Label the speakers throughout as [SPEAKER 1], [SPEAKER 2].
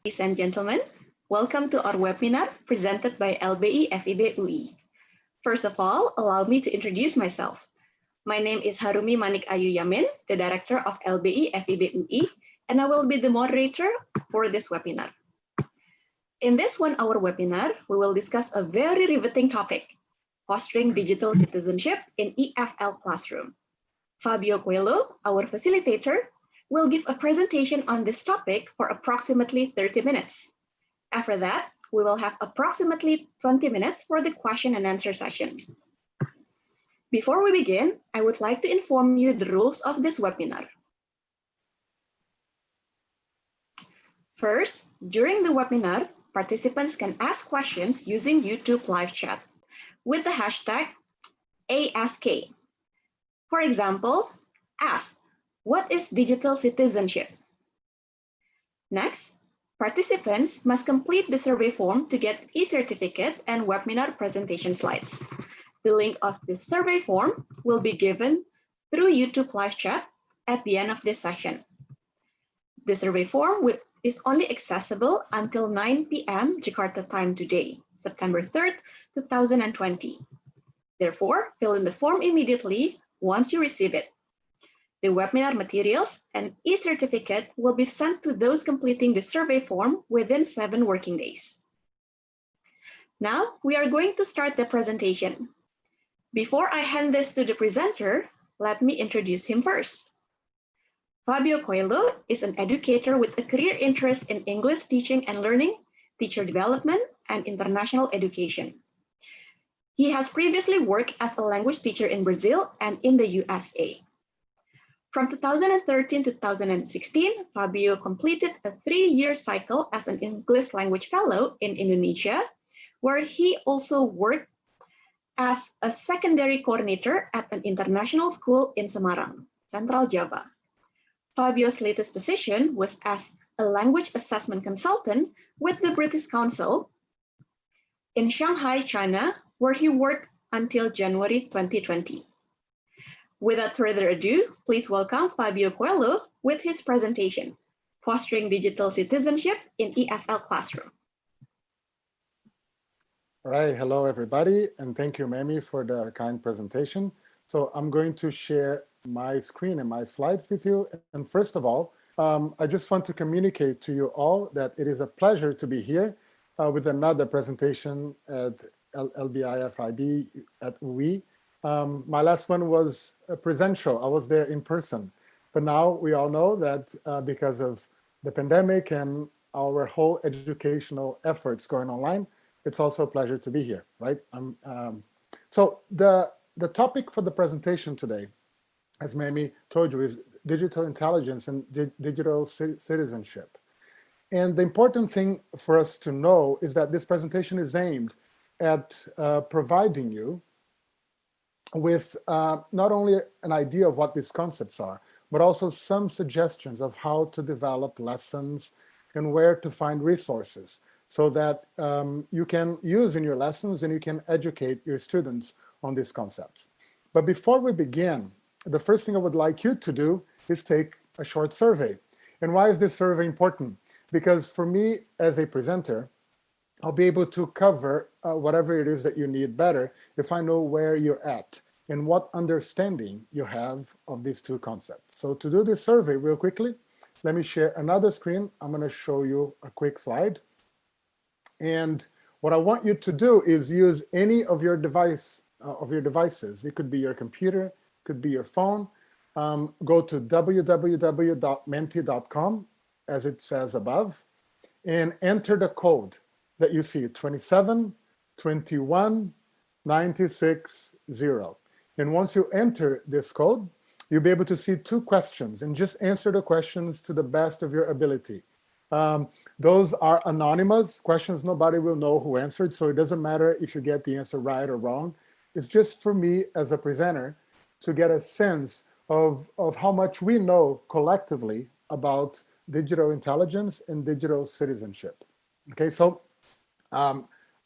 [SPEAKER 1] Ladies and gentlemen, welcome to our webinar presented by LBI FIB UI. First of all, allow me to introduce myself. My name is Harumi Manik Ayu Yamin, the director of LBI FIB UI, and I will be the moderator for this webinar. In this 1-hour webinar, we will discuss a very riveting topic, fostering digital citizenship in EFL classroom. Fabio Coelho, our facilitator, will give a presentation on this topic for approximately 30 minutes. After that, we will have approximately 20 minutes for the question and answer session. Before we begin, I would like to inform you the rules of this webinar. First, during the webinar, participants can ask questions using YouTube live chat with the hashtag #AskK. For example, ask, what is digital citizenship? Next, participants must complete the survey form to get e-certificate and webinar presentation slides. The link of this survey form will be given through YouTube live chat at the end of this session. The survey form is only accessible until 9 p.m. Jakarta time today, September 3rd, 2020. Therefore, fill in the form immediately once you receive it. The webinar materials and e-certificate will be sent to those completing the survey form within 7 working days. Now, we are going to start the presentation. Before I hand this to the presenter, let me introduce him first. Fabio Coelho is an educator with a career interest in English teaching and learning, teacher development, and international education. He has previously worked as a language teacher in Brazil and in the USA. From 2013 to 2016, Fabio completed a 3-year cycle as an English language fellow in Indonesia, where he also worked as a secondary coordinator at an international school in Semarang, Central Java. Fabio's latest position was as a language assessment consultant with the British Council in Shanghai, China, where he worked until January 2020. Without further ado, please welcome Fabio Coelho with his presentation, Fostering Digital Citizenship in EFL Classroom.
[SPEAKER 2] All right, hello everybody, and thank you, Mami, for the kind presentation. So I'm going to share my screen and my slides with you. And first of all, I just want to communicate to you all that it is a pleasure to be here with another presentation at LBI FIB at UI. My last one was presential. I was there in person. But now we all know that because of the pandemic and our whole educational efforts going online, it's also a pleasure to be here, right? So the topic for the presentation today, as Mami told you, is digital intelligence and digital citizenship. And the important thing for us to know is that this presentation is aimed at providing you with not only an idea of what these concepts are, but also some suggestions of how to develop lessons and where to find resources so that you can use in your lessons and you can educate your students on these concepts. But before we begin, the first thing I would like you to do is take a short survey. And why is this survey important? Because for me as a presenter, I'll be able to cover whatever it is that you need better if I know where you're at and what understanding you have of these two concepts. So to do this survey real quickly, let me share another screen. I'm going to show you a quick slide. And what I want you to do is use any of your devices. It could be your computer, could be your phone. Go to www.menti.com, as it says above, and enter the code that you see, 2721960. And once you enter this code, you'll be able to see 2 questions and just answer the questions to the best of your ability. Those are anonymous questions. Nobody will know who answered, so it doesn't matter if you get the answer right or wrong. It's just for me as a presenter to get a sense of how much we know collectively about digital intelligence and digital citizenship. Okay, so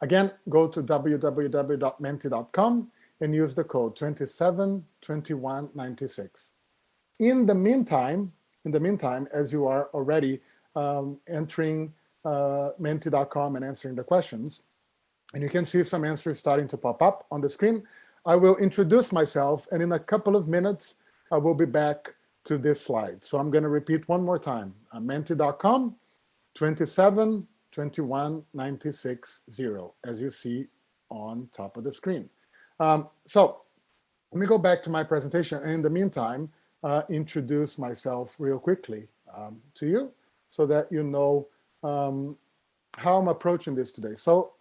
[SPEAKER 2] again, go to www.menti.com and use the code 272196. In the meantime, as you are already entering menti.com and answering the questions. And you can see some answers starting to pop up on the screen. I will introduce myself, and in a couple of minutes, I will be back to this slide. So I'm going to repeat one more time. Menti.com, 27 21 96 0, as you see on top of the screen. So let me go back to my presentation, and in the meantime, introduce myself real quickly to you so that you know how I'm approaching this today. So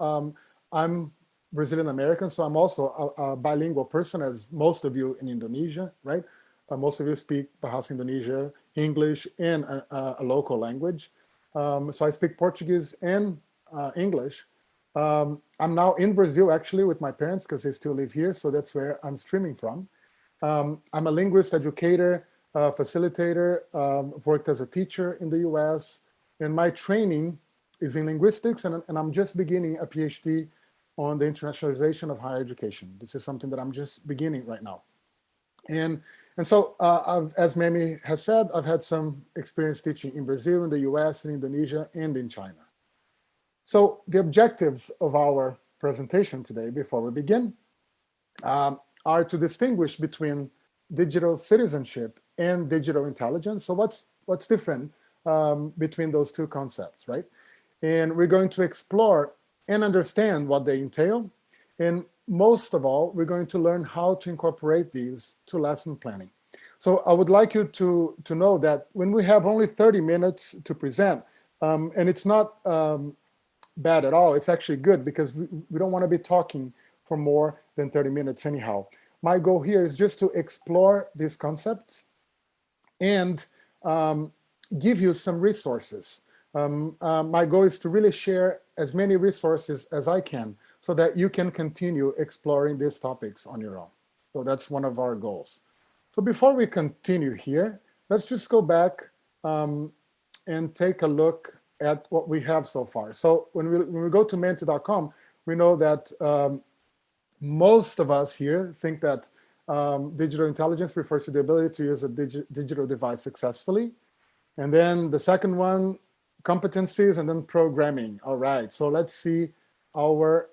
[SPEAKER 2] I'm Brazilian American, so I'm also a bilingual person, as most of you in Indonesia, right? Most of you speak Bahasa Indonesia, English, and a local language. So I speak Portuguese and English. I'm now in Brazil, actually, with my parents, because they still live here, so that's where I'm streaming from. I'm a linguist, educator, facilitator, worked as a teacher in the US, and my training is in linguistics, and I'm just beginning a PhD on the internationalization of higher education. This is something that I'm just beginning right now. And so, as Memi has said, I've had some experience teaching in Brazil, in the US, in Indonesia, and in China. So the objectives of our presentation today, before we begin, are to distinguish between digital citizenship and digital intelligence. So what's different between those two concepts, right? And we're going to explore and understand what they entail. And most of all, we're going to learn how to incorporate these to lesson planning. So I would like you to know that when we have only 30 minutes to present, and it's not bad at all, it's actually good, because we don't want to be talking for more than 30 minutes anyhow. My goal here is just to explore these concepts and give you some resources. My goal is to really share as many resources as I can so that you can continue exploring these topics on your own. So that's one of our goals. So before we continue here, let's just go back and take a look at what we have so far. So when we go to menti.com, we know that most of us here think that digital intelligence refers to the ability to use a digital device successfully. And then the second one, competencies, and then programming. All right, so let's see our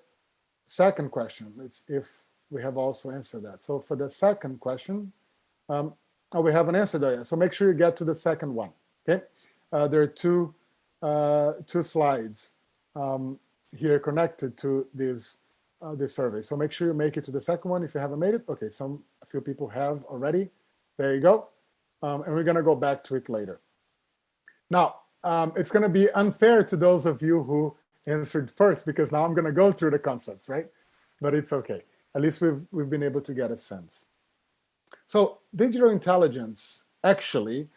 [SPEAKER 2] second question. Let's if we have also answered that. So for the second question, we haven't answered that yet. So make sure you get to the second one, okay? There are two slides here connected to this survey. So make sure you make it to the second one if you haven't made it. Okay, a few people have already. There you go. And we're gonna go back to it later. Now, it's gonna be unfair to those of you who answered first, because now I'm gonna go through the concepts, right? But it's okay. At least we've been able to get a sense. So digital intelligence actually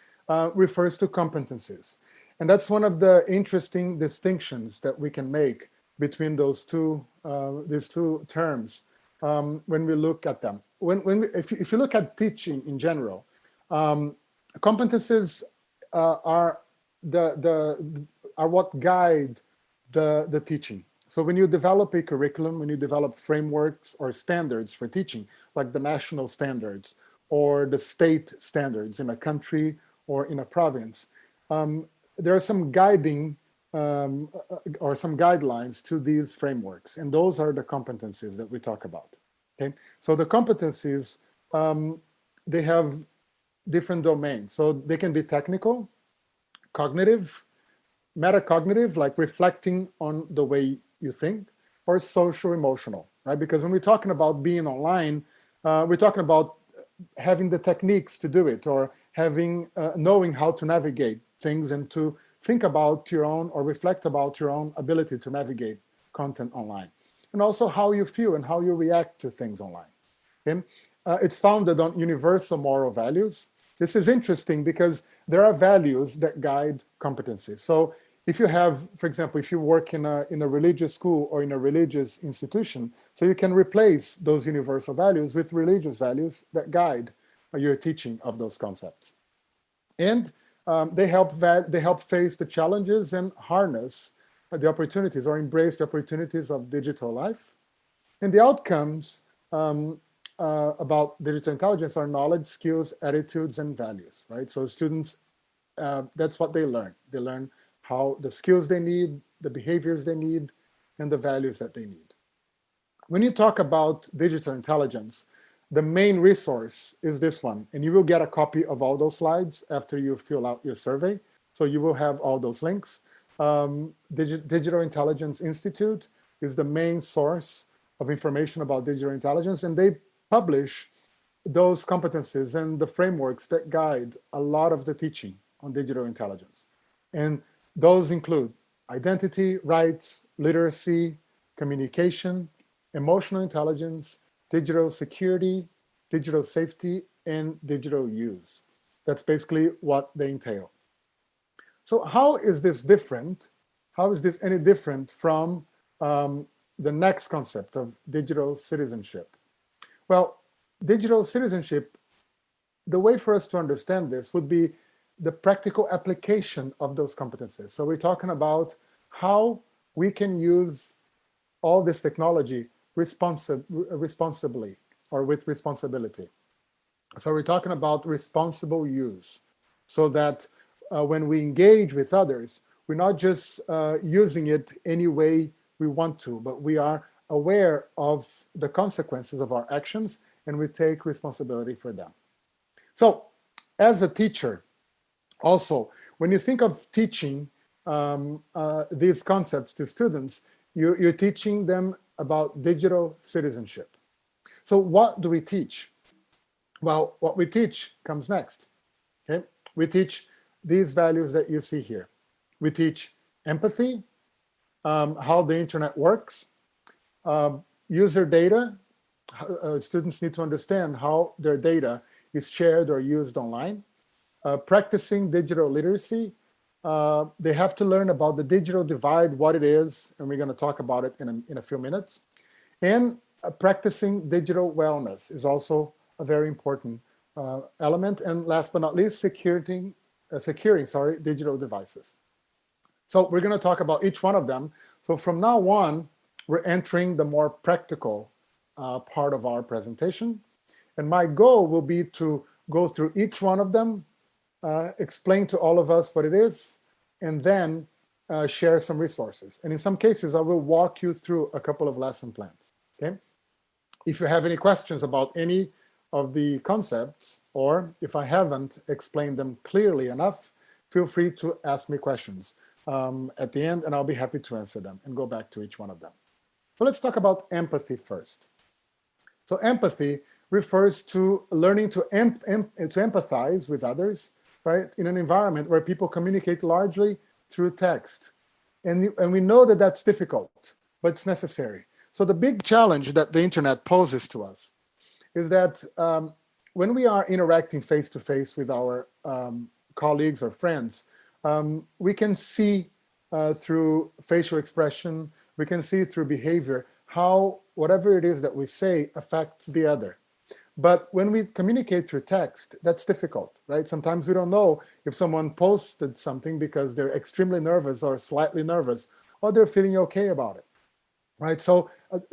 [SPEAKER 2] refers to competencies. And that's one of the interesting distinctions that we can make between these two terms when we look at them. If you look at teaching in general, competencies are what guide the teaching. So when you develop a curriculum, when you develop frameworks or standards for teaching, like the national standards or the state standards in a country or in a province, there are some guiding or some guidelines to these frameworks, and those are the competencies that we talk about. Okay, so the competencies, they have different domains. So they can be technical, cognitive, metacognitive, like reflecting on the way you think, or social emotional, right? Because when we're talking about being online, we're talking about having the techniques to do it, or having knowing how to navigate things and to think about your own or reflect about your own ability to navigate content online, and also how you feel and how you react to things online. Okay? It's founded on universal moral values. This is interesting because there are values that guide competencies. So if you have, for example, if you work in a religious school or in a religious institution, so you can replace those universal values with religious values that guide your teaching of those concepts. And they help face the challenges and harness the opportunities, or embrace the opportunities of digital life. And the outcomes about digital intelligence are knowledge, skills, attitudes, and values, right? So students, that's what they learn. They learn how the skills they need, the behaviors they need, and the values that they need. When you talk about digital intelligence, the main resource is this one, and you will get a copy of all those slides after you fill out your survey. So you will have all those links. Digital Intelligence Institute is the main source of information about digital intelligence, and they publish those competencies and the frameworks that guide a lot of the teaching on digital intelligence. And those include identity, rights, literacy, communication, emotional intelligence, digital security, digital safety, and digital use. That's basically what they entail. So how is this different? How is this any different from the next concept of digital citizenship? Well, digital citizenship, the way for us to understand this would be the practical application of those competencies. So we're talking about how we can use all this technology responsibly or with responsibility. So we're talking about responsible use, so that when we engage with others, we're not just using it any way we want to, but we are aware of the consequences of our actions and we take responsibility for them. So as a teacher, also, when you think of teaching these concepts to students, you're teaching them about digital citizenship. So what do we teach? Well, what we teach comes next. Okay? We teach these values that you see here. We teach empathy, how the internet works, user data. Students need to understand how their data is shared or used online. Practicing digital literacy. They have to learn about the digital divide, what it is, and we're going to talk about it in a few minutes. And practicing digital wellness is also a very important element. And last but not least, securing digital devices. So we're going to talk about each one of them. So from now on, we're entering the more practical part of our presentation. And my goal will be to go through each one of them, explain to all of us what it is, and then share some resources. And in some cases, I will walk you through a couple of lesson plans. Okay? If you have any questions about any of the concepts, or if I haven't explained them clearly enough, feel free to ask me questions at the end, and I'll be happy to answer them and go back to each one of them. So let's talk about empathy first. So empathy refers to learning to empathize with others, right, in an environment where people communicate largely through text. And we know that that's difficult, but it's necessary. So the big challenge that the internet poses to us is that when we are interacting face-to-face with our colleagues or friends, we can see through facial expression, we can see through behavior how whatever it is that we say affects the other. But when we communicate through text, that's difficult, right? Sometimes we don't know if someone posted something because they're extremely nervous or slightly nervous, or they're feeling okay about it, right? So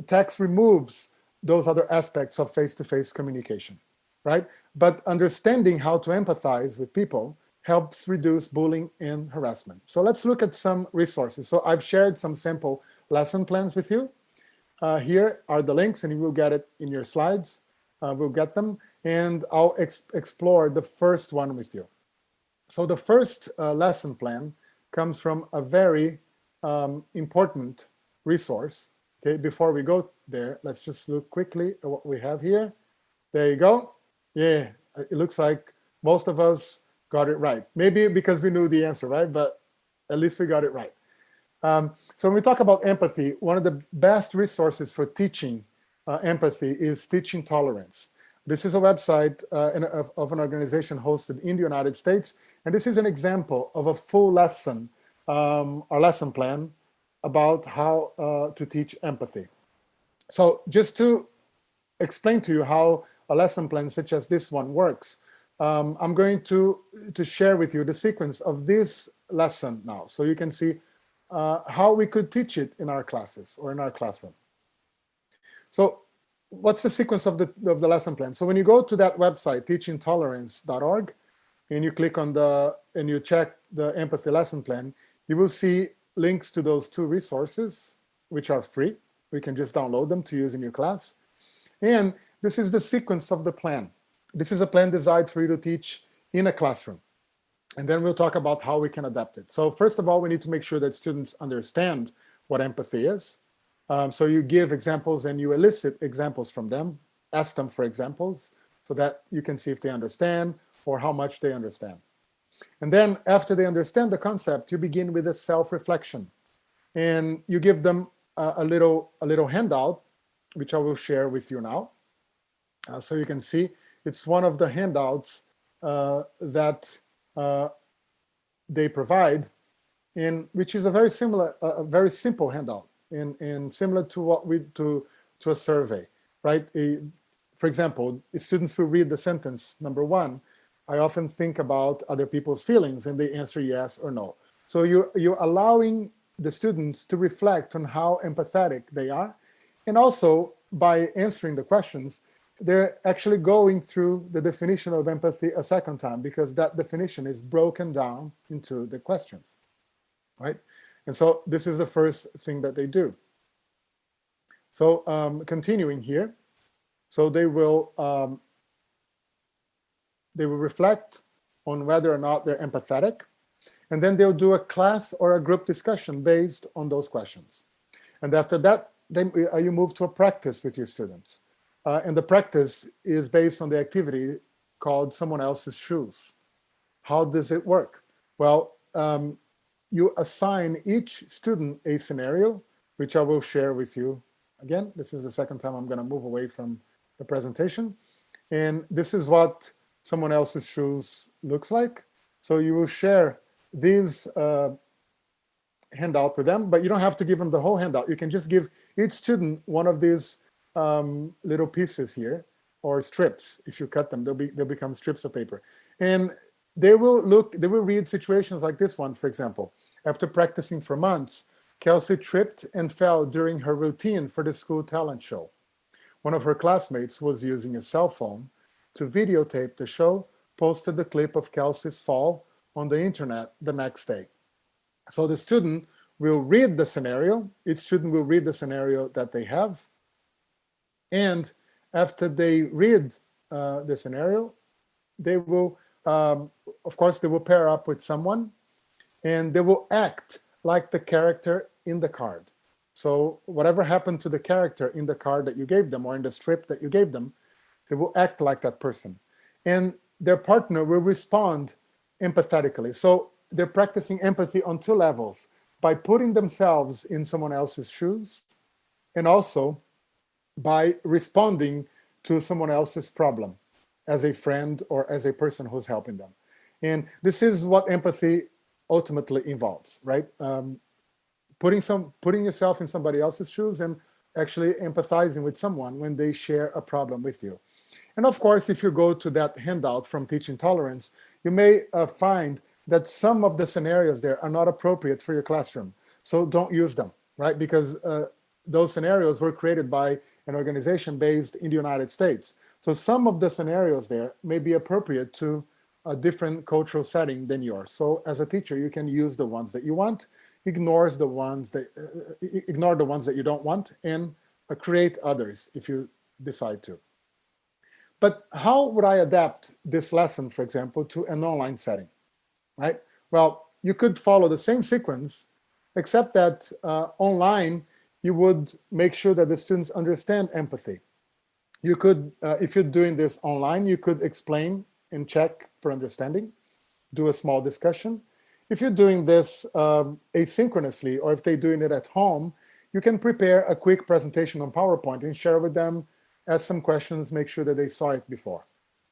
[SPEAKER 2] text removes those other aspects of face-to-face communication, right? But understanding how to empathize with people helps reduce bullying and harassment. So let's look at some resources. So I've shared some sample lesson plans with you. Here are the links, and you will get it in your slides. We'll get them, and I'll explore the first one with you. So the first lesson plan comes from a very important resource. Okay, before we go there, let's just look quickly at what we have here. There you go. Yeah, it looks like most of us got it right. Maybe because we knew the answer, right? But at least we got it right. So when we talk about empathy, one of the best resources for teaching empathy is Teaching Tolerance. This is a website of an organization hosted in the United States. And this is an example of a full lesson, or lesson plan about how to teach empathy. So just to explain to you how a lesson plan such as this one works, I'm going to share with you the sequence of this lesson now, so you can see how we could teach it in our classes or in our classroom. So what's the sequence of the lesson plan? So when you go to that website, teachingtolerance.org, and you click on and you check the empathy lesson plan, You will see links to those two resources, which are free. We can just download them to use in your class. And this is the sequence of the plan. This is a plan designed for you to teach in a classroom. And then we'll talk about how we can adapt it. So first of all, we need to make sure that students understand what empathy is. So you give examples and you elicit examples from them, ask them for examples so that you can see if they understand or how much they understand. And then after they understand the concept, you begin with a self-reflection. And you give them a little handout, which I will share with you now. So you can see it's one of the handouts that they provide, which is a very simple handout, and similar to what we do to a survey, right? For example, students will read the sentence number 1. I often think about other people's feelings, and they answer yes or no. So you're allowing the students to reflect on how empathetic they are, and also by answering the questions, they're actually going through the definition of empathy a second time, because that definition is broken down into the questions, right? And so this is the first thing that they do. So continuing here, so they will reflect on whether or not they're empathetic, and then they'll do a class or a group discussion based on those questions. And after that, then you move to a practice with your students. And the practice is based on the activity called Someone Else's Shoes. How does it work? Well, you assign each student a scenario, which I will share with you. Again, this is the second time I'm going to move away from the presentation. And this is what Someone Else's Shoes looks like. So you will share these handout with them, but you don't have to give them the whole handout. You can just give each student one of these little pieces here, or strips. If you cut them, they'll become strips of paper. And they will read situations like this one, for example. After practicing for months, Kelsey tripped and fell during her routine for the school talent show. One of her classmates was using a cell phone to videotape the show, posted the clip of Kelsey's fall on the internet the next day. So the student will read the scenario. Each student will read the scenario that they have. And after they read the scenario, they will, of course, they will pair up with someone, and they will act like the character in the card. So whatever happened to the character in the card that you gave them, or in the strip that you gave them, they will act like that person. And their partner will respond empathetically. So they're practicing empathy on two levels, by putting themselves in someone else's shoes, and also by responding to someone else's problem as a friend or as a person who's helping them. And this is what empathy ultimately involves, right? Putting yourself in somebody else's shoes and actually empathizing with someone when they share a problem with you. And of course, if you go to that handout from Teaching Tolerance, you may find that some of the scenarios there are not appropriate for your classroom. So don't use them, right? Because those scenarios were created by an organization based in the United States. So some of the scenarios there may be appropriate to a different cultural setting than yours. So as a teacher, you can use the ones that you want, ignore the ones that you don't want, and create others if you decide to. But how would I adapt this lesson, for example, to an online setting, right? Well, you could follow the same sequence, except that online, you would make sure that the students understand empathy. You could, if you're doing this online, you could explain and check for understanding, do a small discussion. If you're doing this asynchronously, or if they're doing it at home, you can prepare a quick presentation on PowerPoint and share with them, ask some questions, make sure that they saw it before.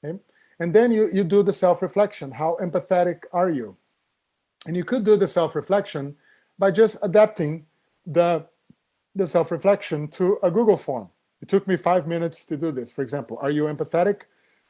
[SPEAKER 2] Okay? And then you do the self-reflection. How empathetic are you? And you could do the self-reflection by just adapting the self-reflection to a Google form. It took me 5 minutes to do this. For example, are you empathetic?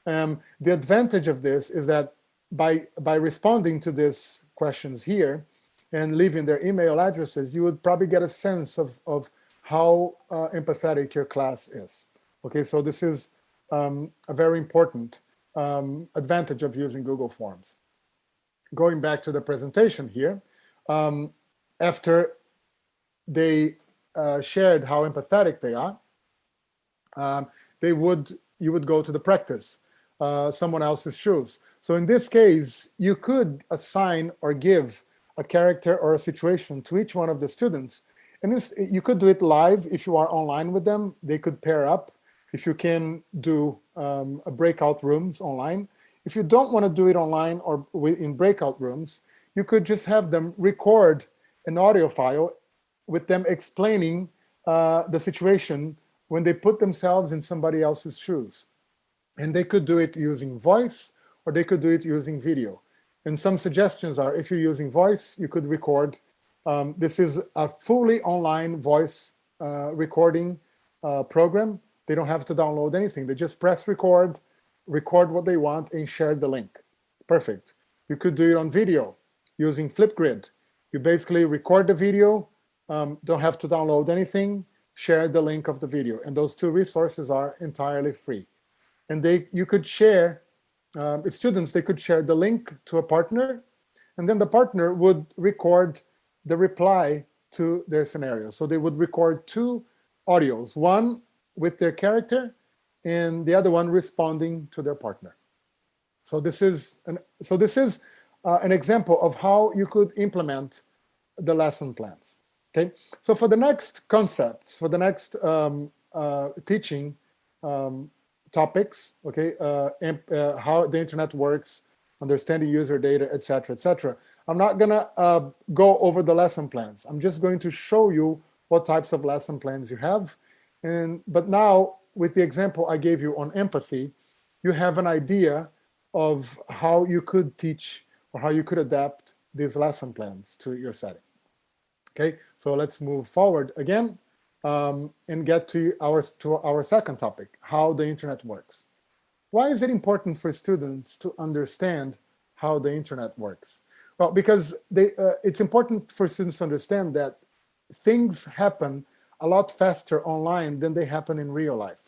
[SPEAKER 2] The advantage of this is that by responding to these questions here and leaving their email addresses, you would probably get a sense of how empathetic your class is. Okay, so this is a very important advantage of using Google Forms. Going back to the presentation here, After they shared how empathetic they are, you would go to the practice, someone else's shoes. So in this case, you could assign or give a character or a situation to each one of the students. And you could do it live if you are online with them. They could pair up. If you can do a breakout rooms online. If you don't want to do it online or in breakout rooms, you could just have them record an audio file with them explaining the situation when they put themselves in somebody else's shoes. And they could do it using voice, or they could do it using video. And some suggestions are, if you're using voice, you could record. This is a fully online voice recording program. They don't have to download anything. They just press record what they want, and share the link. Perfect. You could do it on video using Flipgrid. You basically record the video, don't have to download anything, share the link of the video. And those two resources are entirely free. And you could share, students, they could share the link to a partner, and then the partner would record the reply to their scenario. So they would record two audios, one with their character and the other one responding to their partner. So this is an example of how you could implement the lesson plans. Okay, so for the next concepts, for the next teaching topics, okay, how the internet works, understanding user data, etc. I'm not gonna go over the lesson plans. I'm just going to show you what types of lesson plans you have. But now, with the example I gave you on empathy, you have an idea of how you could teach or how you could adapt these lesson plans to your setting. Okay, so let's move forward again and get to our second topic, how the internet works. Why is it important for students to understand how the internet works? Well, because it's important for students to understand that things happen a lot faster online than they happen in real life,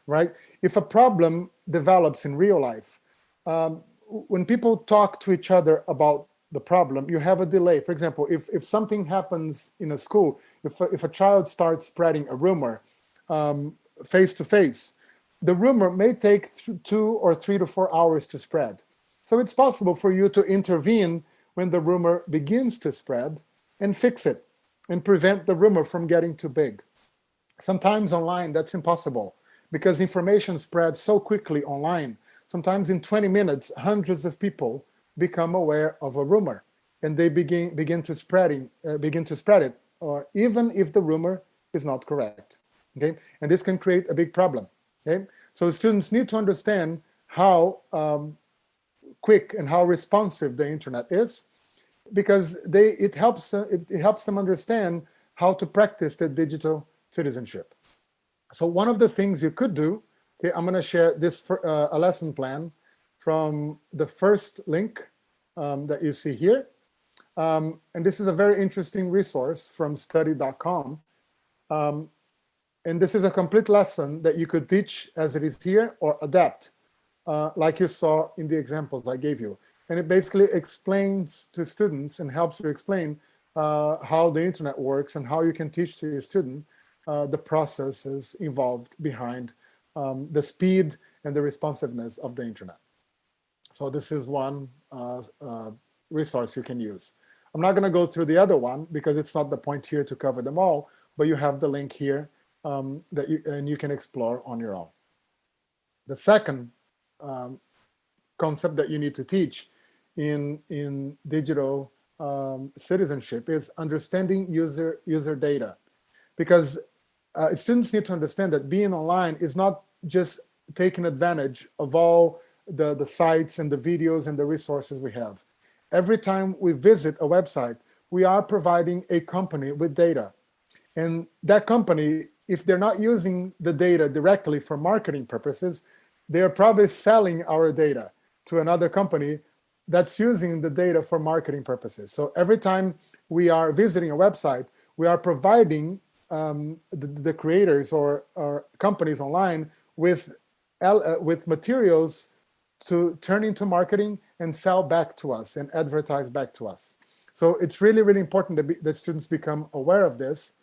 [SPEAKER 2] right? If a problem develops in real life, when people talk to each other about the problem, you have a delay. For example, if something happens in a school, if a child starts spreading a rumor face to face, the rumor may take 2 or 3 to 4 hours to spread. So it's possible for you to intervene when the rumor begins to spread and fix it and prevent the rumor from getting too big. Sometimes online, that's impossible because information spreads so quickly online. Sometimes in 20 minutes, hundreds of people become aware of a rumor, and they begin to spread it, or even if the rumor is not correct. Okay, and this can create a big problem. Okay, so students need to understand how quick and how responsive the internet is, because it helps them understand how to practice the digital citizenship. So one of the things you could do, okay, I'm going to share this a lesson plan from the first link that you see here. And this is a very interesting resource from study.com. And this is a complete lesson that you could teach as it is here or adapt, like you saw in the examples I gave you. And it basically explains to students and helps you explain how the internet works and how you can teach to your student the processes involved behind the speed and the responsiveness of the internet. So this is one resource you can use. I'm not going to go through the other one because it's not the point here to cover them all, but you have the link here and you can explore on your own. The second concept that you need to teach in digital citizenship is understanding user data, because students need to understand that being online is not just taking advantage of all the sites and the videos and the resources we have. Every time we visit a website, we are providing a company with data. And that company, if they're not using the data directly for marketing purposes, they're probably selling our data to another company that's using the data for marketing purposes. So every time we are visiting a website, we are providing the creators or companies online with materials to turn into marketing and sell back to us and advertise back to us. So it's really, really important that students become aware of this.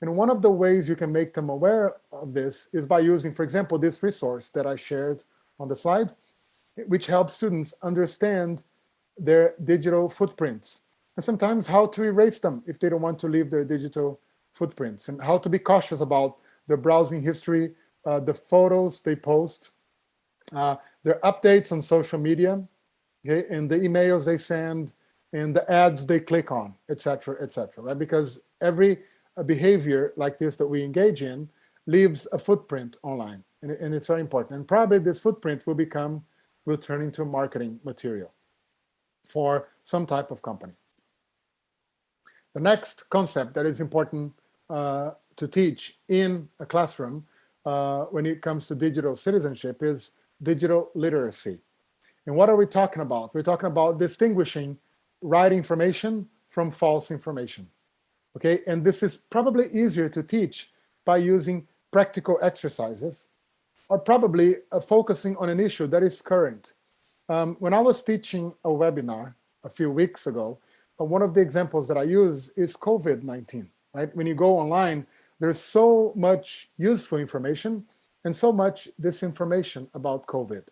[SPEAKER 2] And one of the ways you can make them aware of this is by using, for example, this resource that I shared on the slide, which helps students understand their digital footprints and sometimes how to erase them if they don't want to leave their digital footprints, and how to be cautious about their browsing history, the photos they post, their updates on social media, okay, and the emails they send, and the ads they click on, etc., right? Because every behavior like this that we engage in leaves a footprint online, and it's very important. And probably this footprint will turn into marketing material for some type of company. The next concept that is important to teach in a classroom when it comes to digital citizenship is digital literacy. And what are we talking about? We're talking about distinguishing right information from false information. Okay, and this is probably easier to teach by using practical exercises, or probably focusing on an issue that is current. When I was teaching a webinar a few weeks ago, one of the examples that I use is COVID-19, right? When you go online, there's so much useful information and so much disinformation about COVID.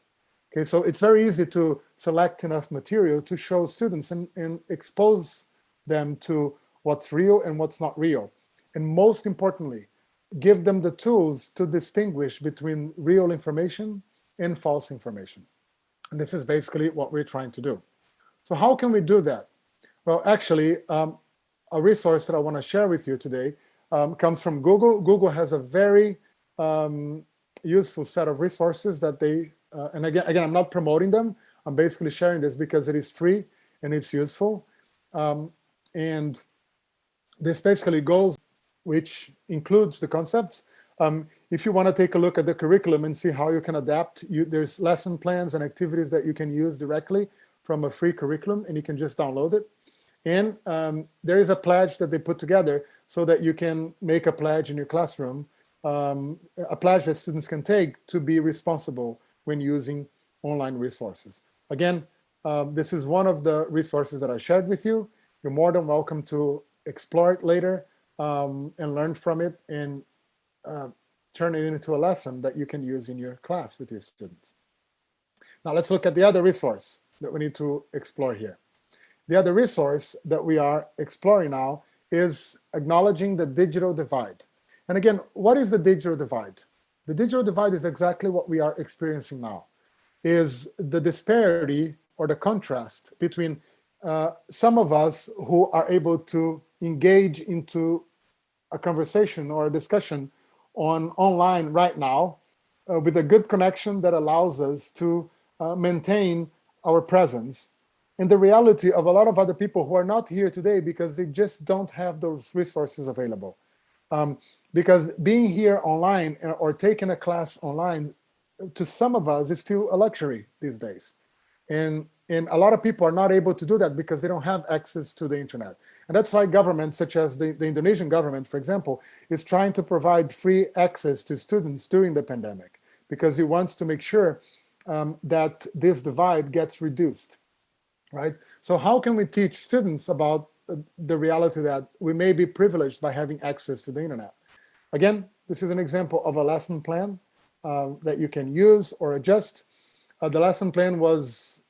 [SPEAKER 2] Okay, so it's very easy to select enough material to show students and expose them to what's real and what's not real. And most importantly, give them the tools to distinguish between real information and false information. And this is basically what we're trying to do. So how can we do that? Well, actually, a resource that I want to share with you today comes from Google. Google has a very useful set of resources that they, and again, I'm not promoting them. I'm basically sharing this because it is free and it's useful. And this basically goes, which includes the concepts. If you want to take a look at the curriculum and see how you can adapt, there's lesson plans and activities that you can use directly from a free curriculum, and you can just download it. And there is a pledge that they put together so that you can make a pledge in your classroom, a pledge that students can take to be responsible when using online resources. Again, this is one of the resources that I shared with you. You're more than welcome to explore it later and learn from it and turn it into a lesson that you can use in your class with your students. Now let's look at the other resource that we need to explore here. The other resource that we are exploring now is acknowledging the digital divide. And again, what is the digital divide? The digital divide is exactly what we are experiencing now, is the disparity or the contrast between some of us who are able to engage into a conversation or a discussion online right now with a good connection that allows us to maintain our presence, and the reality of a lot of other people who are not here today because they just don't have those resources available. Because being here online or taking a class online, to some of us, is still a luxury these days. And a lot of people are not able to do that because they don't have access to the internet. And that's why governments such as the Indonesian government, for example, is trying to provide free access to students during the pandemic, because it wants to make sure that this divide gets reduced, right? So how can we teach students about the reality that we may be privileged by having access to the internet? Again, this is an example of a lesson plan that you can use or adjust. The lesson plan was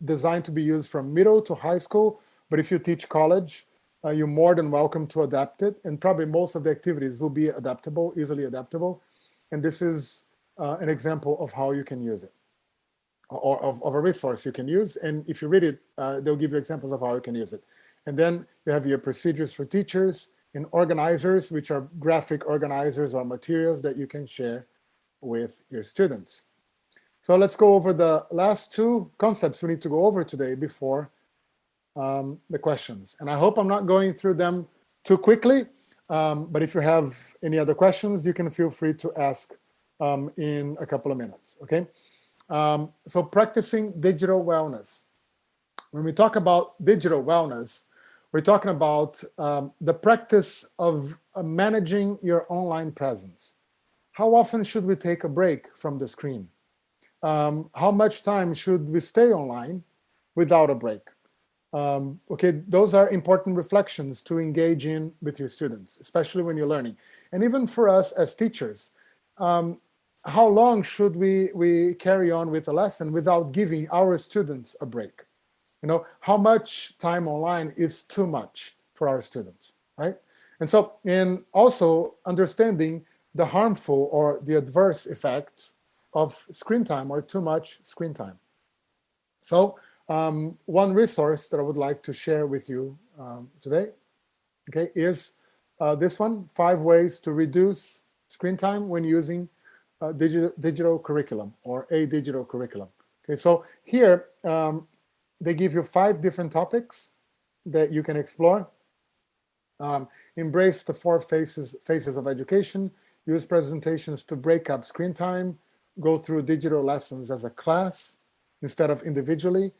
[SPEAKER 2] designed to be used from middle to high school, but if you teach college, you're more than welcome to adapt it, and probably most of the activities will be adaptable, easily adaptable. And this is an example of how you can use it, or of a resource you can use. And if you read it, they'll give you examples of how you can use it. And then you have your procedures for teachers and organizers, which are graphic organizers or materials that you can share with your students. So let's go over the last two concepts we need to go over today before the questions. And I hope I'm not going through them too quickly, but if you have any other questions, you can feel free to ask in a couple of minutes, okay? So practicing digital wellness. When we talk about digital wellness, we're talking about the practice of managing your online presence. How often should we take a break from the screen? How much time should we stay online without a break? Okay, those are important reflections to engage in with your students, especially when you're learning. And even for us as teachers, how long should we carry on with a lesson without giving our students a break? You know, how much time online is too much for our students, right? And so, and also understanding the harmful or the adverse effects of screen time or too much screen time. So one resource that I would like to share with you today, okay, is this one, 5 ways to reduce screen time when using digital curriculum or a digital curriculum. Okay, so here they give you 5 different topics that you can explore. Embrace the 4 phases of education, use presentations to break up screen time, go through digital lessons as a class instead of individually,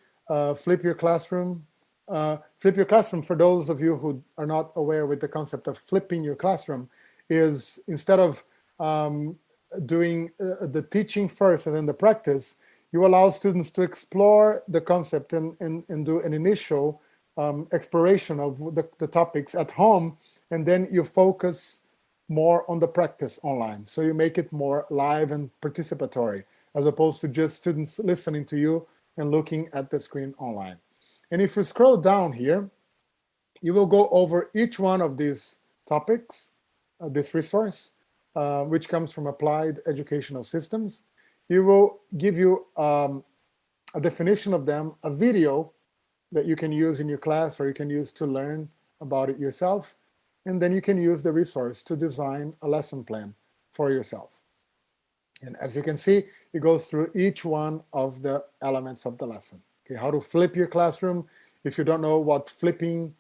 [SPEAKER 2] flip your classroom. Flip your classroom, for those of you who are not aware with the concept of flipping your classroom, is instead of doing the teaching first and then the practice, you allow students to explore the concept and do an initial exploration of the topics at home, and then you focus more on the practice online. So you make it more live and participatory, as opposed to just students listening to you and looking at the screen online. And if you scroll down here, you will go over each one of these topics, this resource, which comes from Applied Educational Systems. It will give you a definition of them, a video that you can use in your class or you can use to learn about it yourself. And then you can use the resource to design a lesson plan for yourself. And as you can see, it goes through each one of the elements of the lesson. Okay, how to flip your classroom. If you don't know what flipping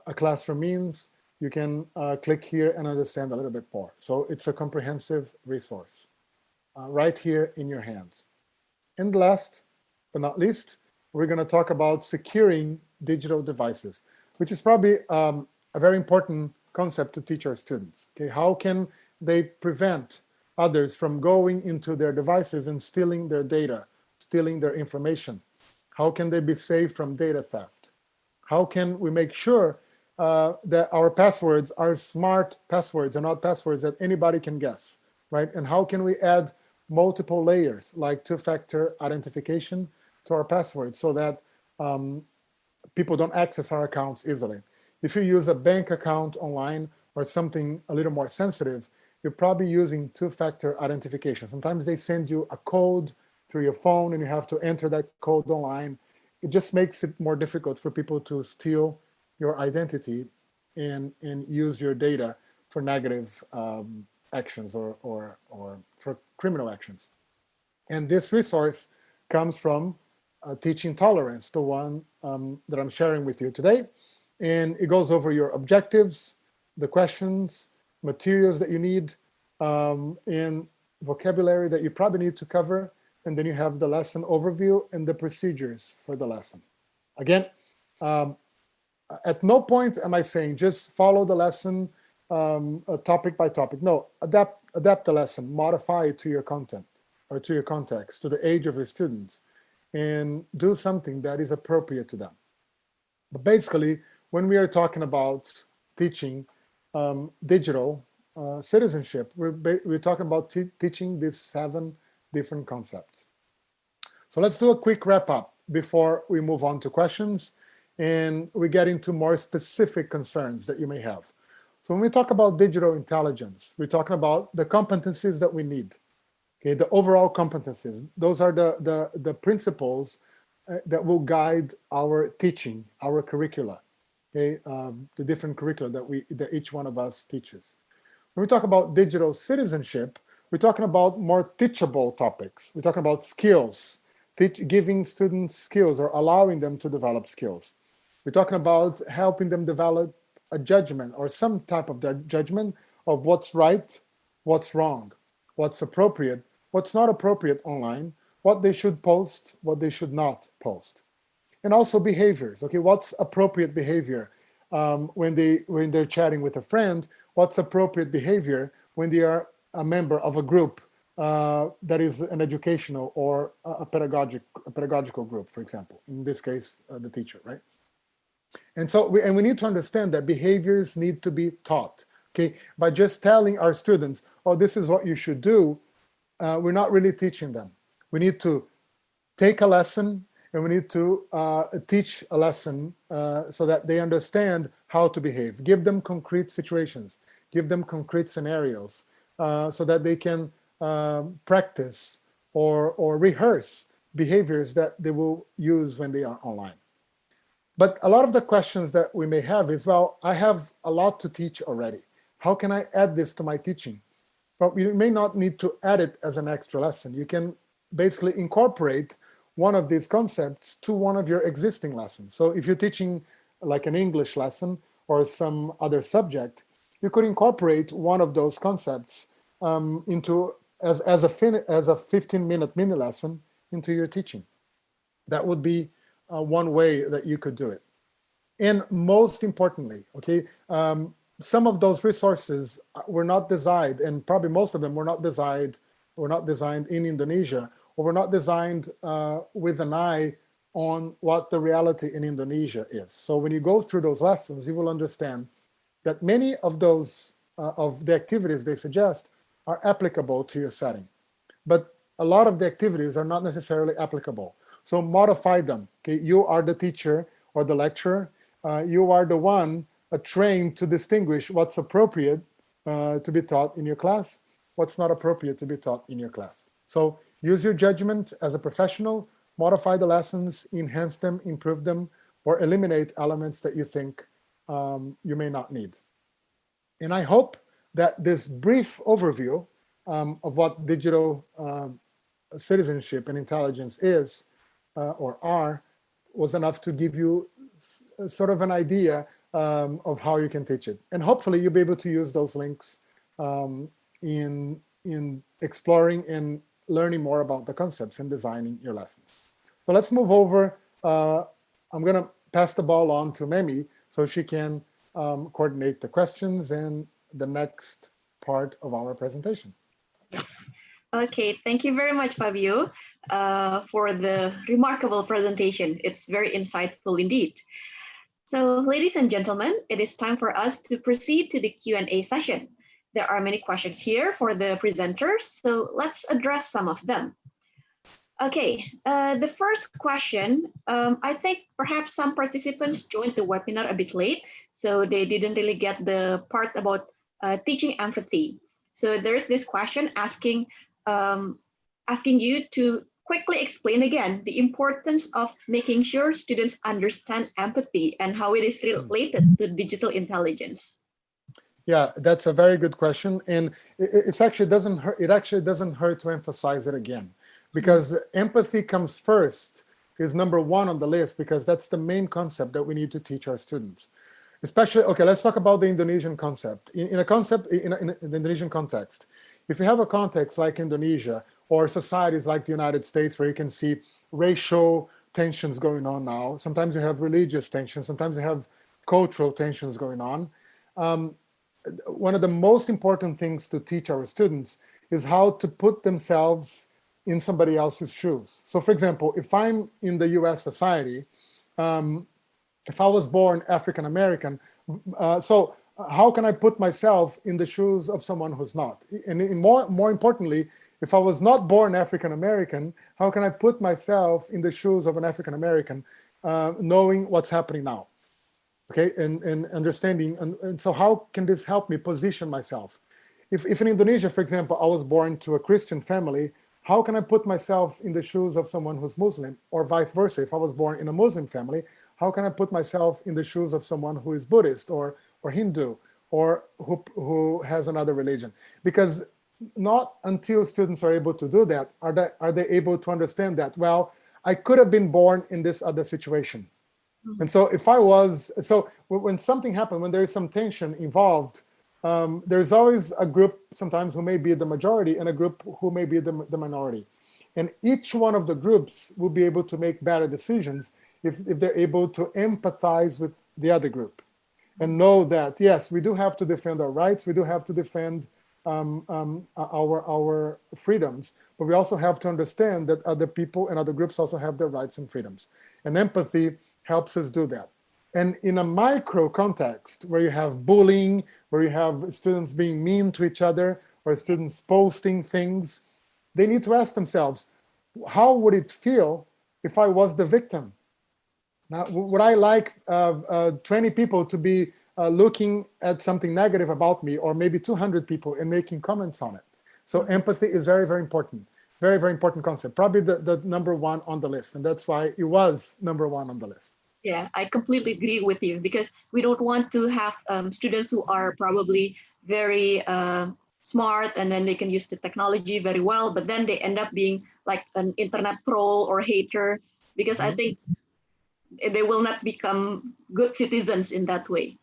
[SPEAKER 2] a classroom means, you can click here and understand a little bit more. So it's a comprehensive resource right here in your hands. And last but not least, we're going to talk about securing digital devices, which is probably a very important concept to teach our students. Okay, how can they prevent others from going into their devices and stealing their data, stealing their information? How can they be saved from data theft? How can we make sure that our passwords are smart passwords and not passwords that anybody can guess, right? And how can we add multiple layers like 2-factor identification to our passwords so that people don't access our accounts easily? If you use a bank account online or something a little more sensitive, you're probably using 2-factor identification. Sometimes they send you a code through your phone and you have to enter that code online. It just makes it more difficult for people to steal your identity and use your data for negative actions or for criminal actions. And this resource comes from Teaching Tolerance, the one that I'm sharing with you today. And it goes over your objectives, the questions, materials that you need, and vocabulary that you probably need to cover. And then you have the lesson overview and the procedures for the lesson. Again, at no point am I saying just follow the lesson topic by topic. No, adapt the lesson, modify it to your content or to your context, to the age of your students, and do something that is appropriate to them. But basically, when we are talking about teaching digital citizenship, we're talking about teaching these 7 different concepts. So let's do a quick wrap up before we move on to questions and we get into more specific concerns that you may have. So when we talk about digital intelligence, we're talking about the competencies that we need. Okay, the overall competencies. Those are the principles that will guide our teaching, our curricula. Okay, the different curricula that each one of us teaches. When we talk about digital citizenship, we're talking about more teachable topics. We're talking about skills, giving students skills or allowing them to develop skills. We're talking about helping them develop a judgment or some type of judgment of what's right, what's wrong, what's appropriate, what's not appropriate online, what they should post, what they should not post. And also behaviors. Okay, what's appropriate behavior when they're chatting with a friend? What's appropriate behavior when they are a member of a group that is an educational or a pedagogical group, for example, in this case, the teacher, right? And so we need to understand that behaviors need to be taught. Okay, by just telling our students, oh, this is what you should do, we're not really teaching them. We need to take a lesson and we need to teach a lesson so that they understand how to behave. Give them concrete situations, give them concrete scenarios so that they can practice or rehearse behaviors that they will use when they are online. But a lot of the questions that we may have is, well, I have a lot to teach already. How can I add this to my teaching? But you may not need to add it as an extra lesson. You can basically incorporate one of these concepts to one of your existing lessons. So if you're teaching like an English lesson or some other subject, you could incorporate one of those concepts into as a 15-minute mini lesson into your teaching. That would be one way that you could do it. And most importantly, okay, some of those resources were not designed, and probably most of them were not designed in Indonesia, or were not designed with an eye on what the reality in Indonesia is. So when you go through those lessons, you will understand that many of those of the activities they suggest are applicable to your setting, but a lot of the activities are not necessarily applicable. So modify them. Okay, you are the teacher or the lecturer. You are the one trained to distinguish what's appropriate to be taught in your class, what's not appropriate to be taught in your class. So use your judgment as a professional, modify the lessons, enhance them, improve them, or eliminate elements that you think you may not need. And I hope that this brief overview of what digital citizenship and intelligence is or are was enough to give you sort of an idea of how you can teach it. And hopefully you'll be able to use those links in exploring and learning more about the concepts and designing your lessons. So let's move over. I'm going to pass the ball on to Memi so she can coordinate the questions and the next part of our presentation.
[SPEAKER 1] Yes. Okay, thank you very much, Fabio, for the remarkable presentation. It's very insightful indeed. So, ladies and gentlemen, it is time for us to proceed to the Q&A session. There are many questions here for the presenters, so let's address some of them. Okay, the first question, I think perhaps some participants joined the webinar a bit late, so they didn't really get the part about teaching empathy. So there's this question asking you to quickly explain again the importance of making sure students understand empathy and how it is related to digital intelligence.
[SPEAKER 2] Yeah, that's a very good question, and it actually doesn't hurt. It actually doesn't hurt to emphasize it again, because empathy comes first, is number one on the list, because that's the main concept that we need to teach our students. Especially, okay, let's talk about the Indonesian concept. In the Indonesian context, if you have a context like Indonesia or societies like the United States, where you can see racial tensions going on now, sometimes you have religious tensions, sometimes you have cultural tensions going on. One of the most important things to teach our students is how to put themselves in somebody else's shoes. So for example, if I'm in the US society, if I was born African American, so how can I put myself in the shoes of someone who's not? And more importantly, if I was not born African American, how can I put myself in the shoes of an African American, knowing what's happening now? Okay, and understanding, and so how can this help me position myself? If in Indonesia, for example, I was born to a Christian family, how can I put myself in the shoes of someone who's Muslim, or vice versa? If I was born in a Muslim family, how can I put myself in the shoes of someone who is Buddhist or Hindu, or who has another religion? Because not until students are able to do that are they able to understand that, well, I could have been born in this other situation. And so when something happens, when there is some tension involved, there's always a group sometimes who may be the majority and a group who may be the minority. And each one of the groups will be able to make better decisions if they're able to empathize with the other group and know that, yes, we do have to defend our rights, we do have to defend our freedoms, but we also have to understand that other people and other groups also have their rights and freedoms. And empathy helps us do that. And in a micro context where you have bullying, where you have students being mean to each other, or students posting things, they need to ask themselves, how would it feel if I was the victim? Now, would I like 20 people to be looking at something negative about me, or maybe 200 people and making comments on it? So empathy is very, very important. Very, very important concept. Probably the number one on the list. And that's why it was number one on the list.
[SPEAKER 1] Yeah, I completely agree with you, because we don't want to have students who are probably very smart, and then they can use the technology very well, but then they end up being like an internet troll or hater, because I think they will not become good citizens in that way.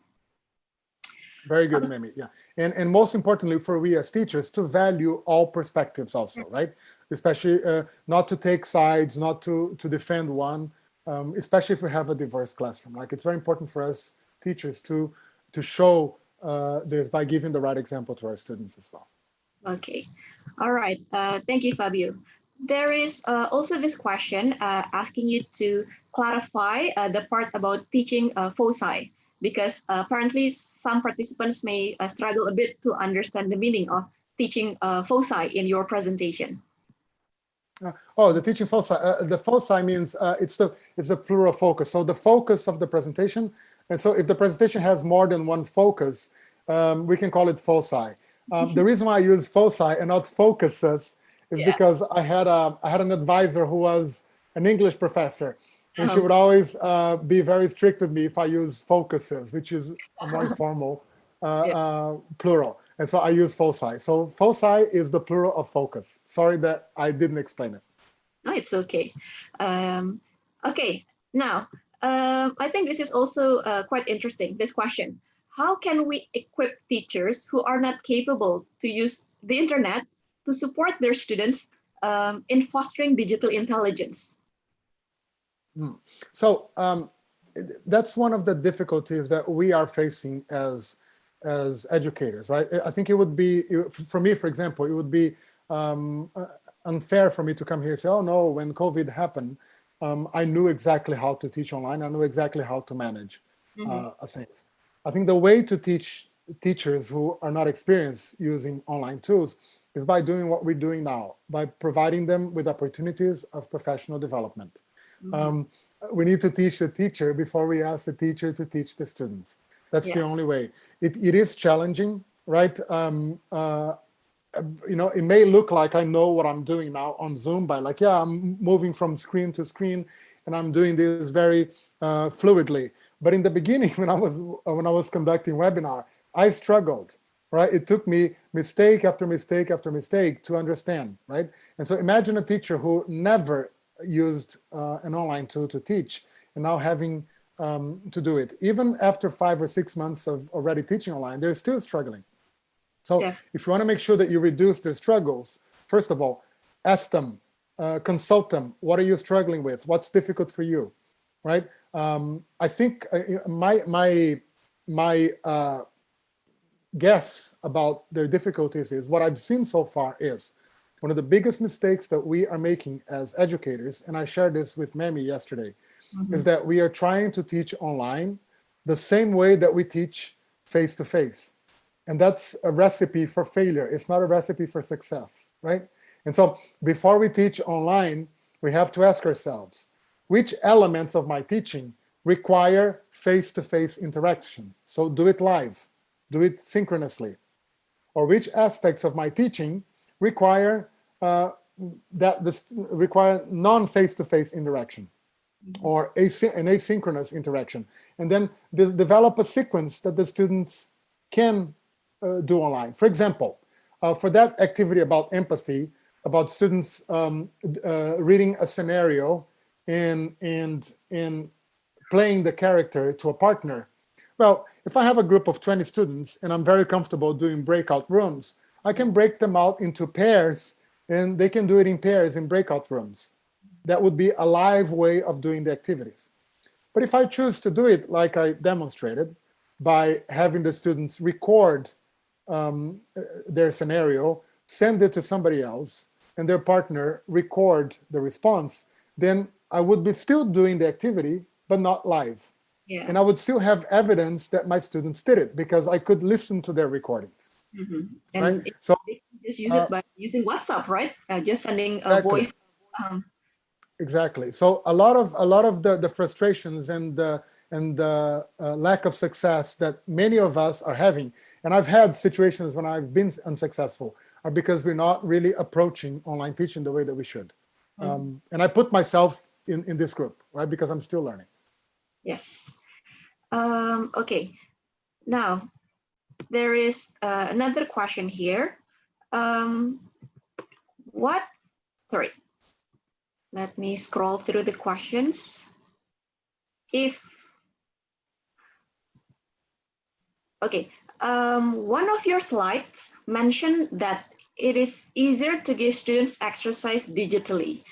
[SPEAKER 2] Very good, Mimi. Yeah. And most importantly, for we as teachers, to value all perspectives also, right? Especially not to take sides, not to defend one, especially if we have a diverse classroom. Like, it's very important for us teachers to show this by giving the right example to our students as well.
[SPEAKER 1] Okay. All right. Thank you, Fabio. There is also this question asking you to clarify the part about teaching foci, because apparently some participants may struggle a bit to understand the meaning of teaching foci in your presentation.
[SPEAKER 2] The teaching foci. The foci means it's the plural focus. So the focus of the presentation, and so if the presentation has more than one focus, we can call it foci. The reason why I use foci and not focuses is because I had an advisor who was an English professor, and she would always be very strict with me if I use focuses, which is a more informal plural. And so I use foci. So foci is the plural of focus. Sorry that I didn't explain it.
[SPEAKER 1] No, it's okay. Okay, now, I think this is also quite interesting, this question. How can we equip teachers who are not capable to use the internet to support their students in fostering digital intelligence?
[SPEAKER 2] So that's one of the difficulties that we are facing as educators, right? I think it would be, for me, for example, it would be unfair for me to come here and say, oh no, when COVID happened, I knew exactly how to teach online. I knew exactly how to manage things. I think the way to teach teachers who are not experienced using online tools is by doing what we're doing now, by providing them with opportunities of professional development. We need to teach the teacher before we ask the teacher to teach the students. That's the only way. It is challenging, right? You know, it may look like I know what I'm doing now on Zoom by like, yeah, I'm moving from screen to screen and I'm doing this very fluidly. But in the beginning, when I was conducting webinar, I struggled, right? It took me mistake after mistake after mistake to understand, right? And so imagine a teacher who never used an online tool to teach and now having to do it. Even after 5 or 6 months of already teaching online, they're still struggling. So if you want to make sure that you reduce their struggles, first of all, ask them, consult them. What are you struggling with? What's difficult for you, right? I think my guess about their difficulties is what I've seen so far is one of the biggest mistakes that we are making as educators, and I shared this with Mami yesterday, is that we are trying to teach online the same way that we teach face-to-face. And that's a recipe for failure. It's not a recipe for success, right? And so before we teach online, we have to ask ourselves, which elements of my teaching require face-to-face interaction? So do it live, do it synchronously. Or which aspects of my teaching require require non-face-to-face interaction or an asynchronous interaction? And then develop a sequence that the students can do online. For example, for that activity about empathy, about students reading a scenario and playing the character to a partner. Well, if I have a group of 20 students and I'm very comfortable doing breakout rooms, I can break them out into pairs and they can do it in pairs in breakout rooms. That would be a live way of doing the activities. But if I choose to do it like I demonstrated, by having the students record their scenario, send it to somebody else, and their partner record the response, then I would be still doing the activity, but not live.
[SPEAKER 1] Yeah.
[SPEAKER 2] And I would still have evidence that my students did it because I could listen to their recordings.
[SPEAKER 1] And
[SPEAKER 2] right? So
[SPEAKER 1] they can just use it by using WhatsApp, right? Just sending a
[SPEAKER 2] exactly.
[SPEAKER 1] voice.
[SPEAKER 2] Exactly. So a lot of the frustrations and the lack of success that many of us are having, and I've had situations when I've been unsuccessful, are because we're not really approaching online teaching the way that we should. And I put myself in this group, right? Because I'm still learning.
[SPEAKER 1] Yes. Okay. Now, there is another question here. Sorry, let me scroll through the questions. One of your slides mentioned that it is easier to give students exercise digitally.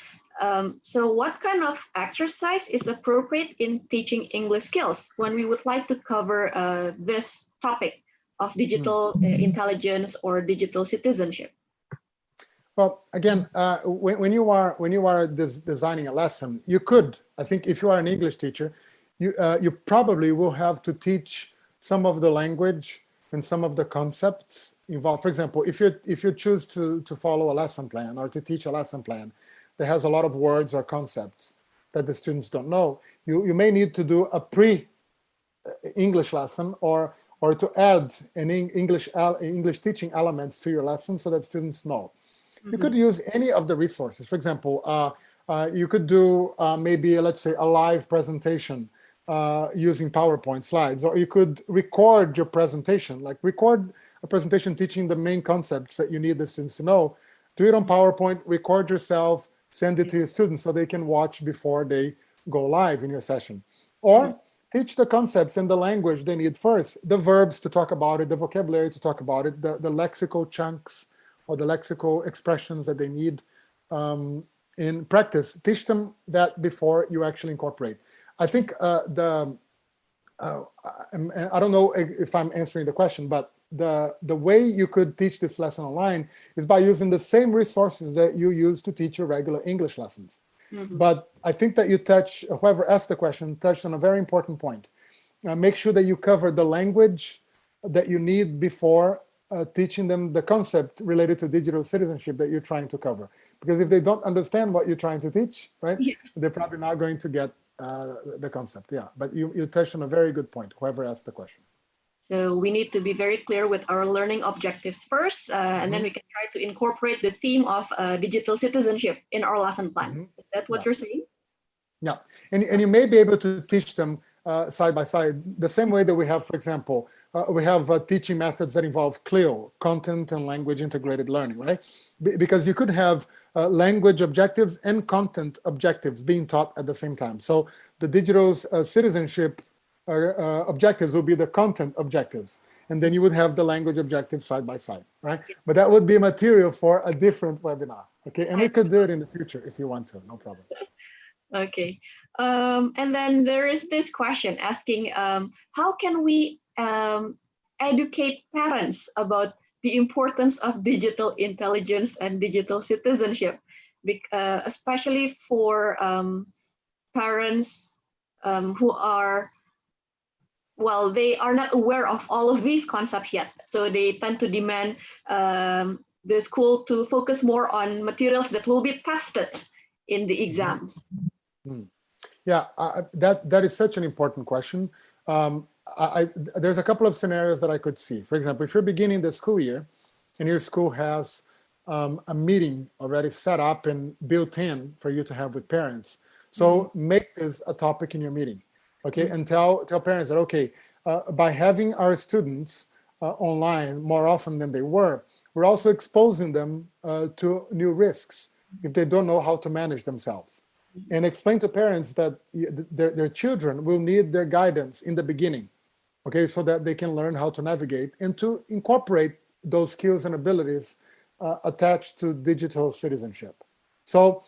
[SPEAKER 1] So what kind of exercise is appropriate in teaching English skills when we would like to cover this topic of digital intelligence or digital citizenship?
[SPEAKER 2] Well, again, when you are designing a lesson, you could, I think, if you are an English teacher, you probably will have to teach some of the language and some of the concepts involved. For example, if you choose to follow a lesson plan or to teach a lesson plan that has a lot of words or concepts that the students don't know, you may need to do a pre-English lesson or to add an English teaching elements to your lesson so that students know. You could use any of the resources. For example, you could do maybe, let's say, a live presentation using PowerPoint slides, or you could record your presentation, like record a presentation teaching the main concepts that you need the students to know. Do it on PowerPoint, record yourself, send it to your students so they can watch before they go live in your session. Or teach the concepts and the language they need first, the verbs to talk about it, the vocabulary to talk about it, the lexical chunks, or the lexical expressions that they need in practice. Teach them that before you actually incorporate. I think I don't know if I'm answering the question, but the way you could teach this lesson online is by using the same resources that you use to teach your regular English lessons. But I think that whoever asked the question touched on a very important point. Make sure that you cover the language that you need before teaching them the concept related to digital citizenship that you're trying to cover. Because if they don't understand what you're trying to teach, right, they're probably not going to get the concept. Yeah, but you touched on a very good point, whoever asked the question.
[SPEAKER 1] So we need to be very clear with our learning objectives first, and then we can try to incorporate the theme of digital citizenship in our lesson plan. Is that what you're saying?
[SPEAKER 2] Yeah, and you may be able to teach them side by side, the same way that we have, for example, we have teaching methods that involve CLIO, content and language integrated learning, right? Because you could have language objectives and content objectives being taught at the same time. So the digital citizenship objectives will be the content objectives, and then you would have the language objectives side by side, right? But that would be material for a different webinar, okay? And we could do it in the future if you want to, no problem.
[SPEAKER 1] Okay. And then there is this question asking, how can we educate parents about the importance of digital intelligence and digital citizenship, especially for parents who are, well, they are not aware of all of these concepts yet. So they tend to demand the school to focus more on materials that will be tested in the exams.
[SPEAKER 2] Yeah, that is such an important question. There's a couple of scenarios that I could see. For example, if you're beginning the school year and your school has a meeting already set up and built in for you to have with parents, so make this a topic in your meeting, okay? And tell parents that, okay, by having our students online more often than they were, we're also exposing them to new risks if they don't know how to manage themselves. And explain to parents that their children will need their guidance in the beginning, okay, so that they can learn how to navigate and to incorporate those skills and abilities attached to digital citizenship. So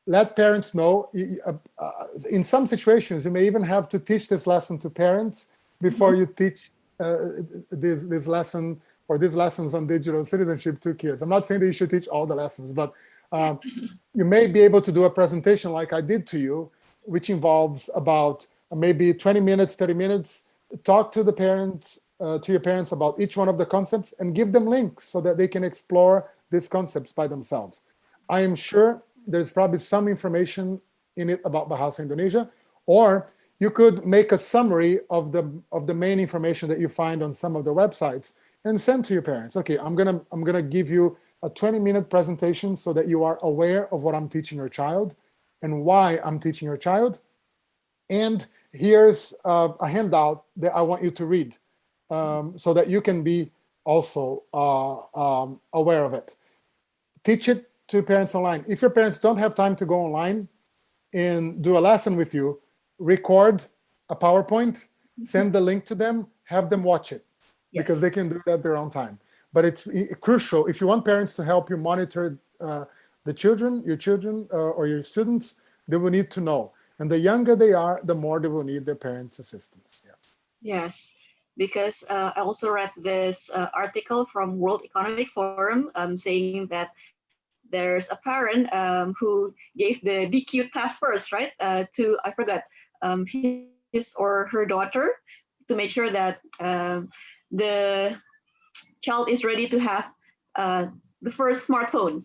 [SPEAKER 2] let parents know. In some situations, you may even have to teach this lesson to parents before you teach this lesson or these lessons on digital citizenship to kids. I'm not saying that you should teach all the lessons, but you may be able to do a presentation like I did to you, which involves about maybe 20 minutes, 30 minutes, talk to the parents, to your parents about each one of the concepts and give them links so that they can explore these concepts by themselves. I am sure there's probably some information in it about Bahasa Indonesia, or you could make a summary of the main information that you find on some of the websites and send to your parents. Okay, I'm gonna give you a 20-minute presentation so that you are aware of what I'm teaching your child and why I'm teaching your child. And here's a handout that I want you to read so that you can be also aware of it. Teach it to parents online. If your parents don't have time to go online and do a lesson with you, record a PowerPoint, send the link to them, have them watch it, because they can do it at their own time. But it's crucial if you want parents to help you monitor your children or your students, they will need to know. And the younger they are, the more they will need their parents' assistance. Yeah.
[SPEAKER 1] Yes, because I also read this article from World Economic Forum saying that there's a parent who gave the DQ test first, right? To, I forgot, his or her daughter, to make sure that the child is ready to have the first smartphone.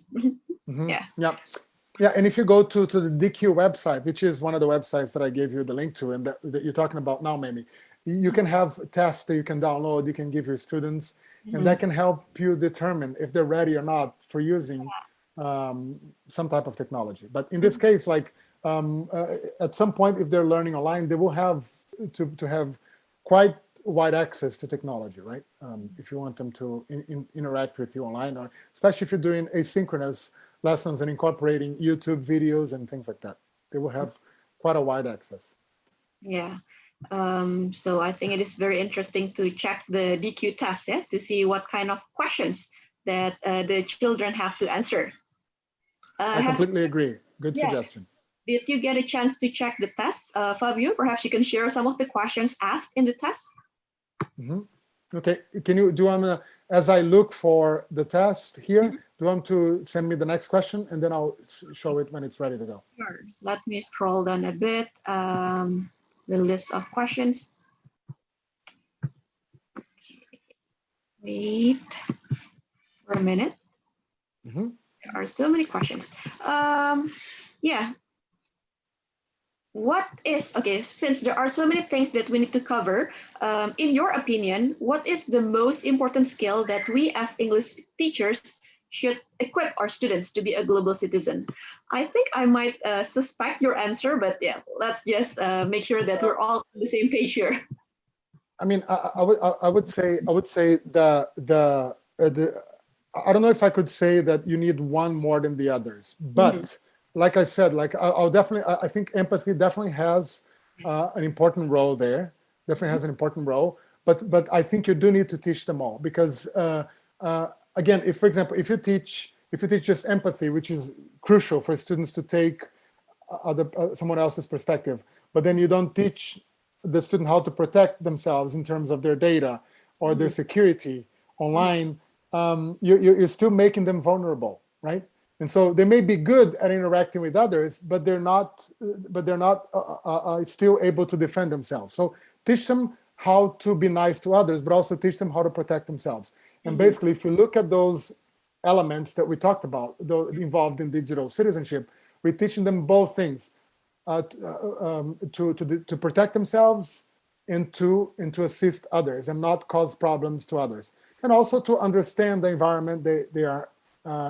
[SPEAKER 2] Yeah, and if you go to the DQ website, which is one of the websites that I gave you the link to and that you're talking about now, Mamie, you can have tests that you can download, you can give your students, and that can help you determine if they're ready or not for using some type of technology. But in this case, like at some point, if they're learning online, they will have to have quite wide access to technology, right? If you want them to interact with you online, or especially if you're doing asynchronous lessons and incorporating YouTube videos and things like that, they will have quite a wide access.
[SPEAKER 1] Yeah. So I think it is very interesting to check the DQ test, yeah, to see what kind of questions that the children have to answer.
[SPEAKER 2] I completely agree. Good suggestion.
[SPEAKER 1] Did you get a chance to check the test, Fabio? Perhaps you can share some of the questions asked in the test.
[SPEAKER 2] Okay, do you want to, as I look for the test here, do you want to send me the next question and then I'll show it when it's ready to go?
[SPEAKER 1] Sure. Let me scroll down a bit, the list of questions. Wait for a minute. There are so many questions. Yeah. What is, okay, since there are so many things that we need to cover, in your opinion, what is the most important skill that we as English teachers should equip our students to be a global citizen? I think I might suspect your answer, but yeah, let's just make sure that we're all on the same page here.
[SPEAKER 2] I mean, I would say the I don't know if I could say that you need one more than the others, but like I said, like I'll definitely, I think empathy definitely has an important role there. Definitely has an important role, but I think you do need to teach them all, because again, if, for example, if you teach just empathy, which is crucial for students to take someone else's perspective, but then you don't teach the student how to protect themselves in terms of their data or their security online, you're still making them vulnerable, right? And so they may be good at interacting with others, but they're not still able to defend themselves. So teach them how to be nice to others, but also teach them how to protect themselves. And basically, if you look at those elements that we talked about, involved in digital citizenship, we're teaching them both things, to protect themselves and to assist others and not cause problems to others, and also to understand the environment they are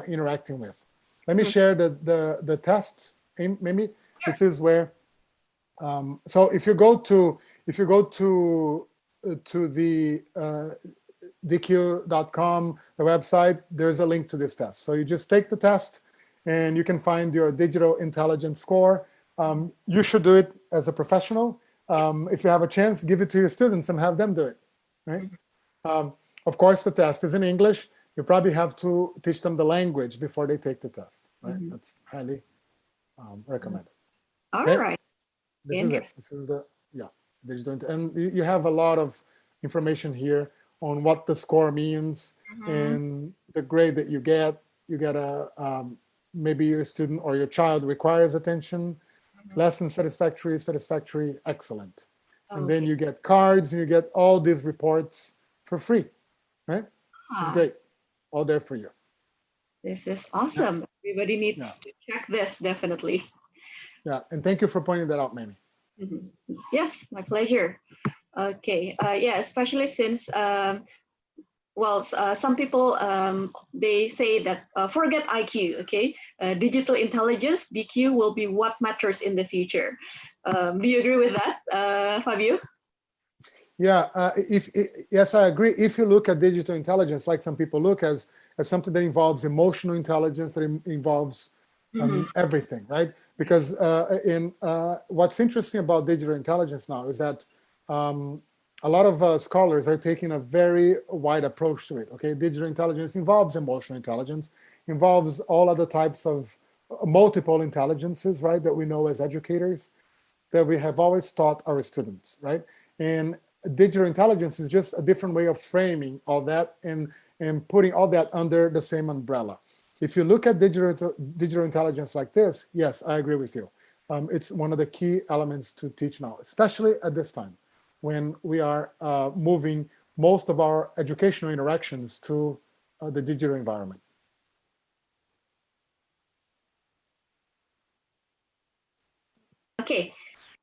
[SPEAKER 2] interacting with. Let me share the tests. Maybe this is where. So if you go to the dq.com, the website, there's a link to this test. So you just take the test, and you can find your digital intelligence score. You should do it as a professional. If you have a chance, give it to your students and have them do it, right? Of course, the test is in English. You probably have to teach them the language before they take the test, right? That's highly recommended.
[SPEAKER 1] All right.
[SPEAKER 2] This is it. This is the digital, and you have a lot of information here on what the score means and the grade that you get. You get a maybe your student or your child requires attention. less than satisfactory, satisfactory, excellent. And
[SPEAKER 1] Okay.
[SPEAKER 2] then you get cards and you get all these reports for free, right? Which is great. All there for you.
[SPEAKER 1] This is awesome. Everybody needs to check this, definitely.
[SPEAKER 2] Yeah, and thank you for pointing that out, Mamie.
[SPEAKER 1] Yes, my pleasure. Okay, yeah, especially since, some people, they say that forget IQ, okay? Digital intelligence, DQ, will be what matters in the future. Do you agree with that, Fabio?
[SPEAKER 2] Yeah, yes, I agree. If you look at digital intelligence, like some people look as something that involves emotional intelligence, that involves everything, right? Because what's interesting about digital intelligence now is that a lot of scholars are taking a very wide approach to it. Okay, digital intelligence involves emotional intelligence, involves all other types of multiple intelligences, right? That we know as educators, that we have always taught our students, right? And digital intelligence is just a different way of framing all that and putting all that under the same umbrella. If you look at digital intelligence like this, yes, I agree with you. It's one of the key elements to teach now, especially at this time when we are moving most of our educational interactions to the digital environment.
[SPEAKER 1] Okay,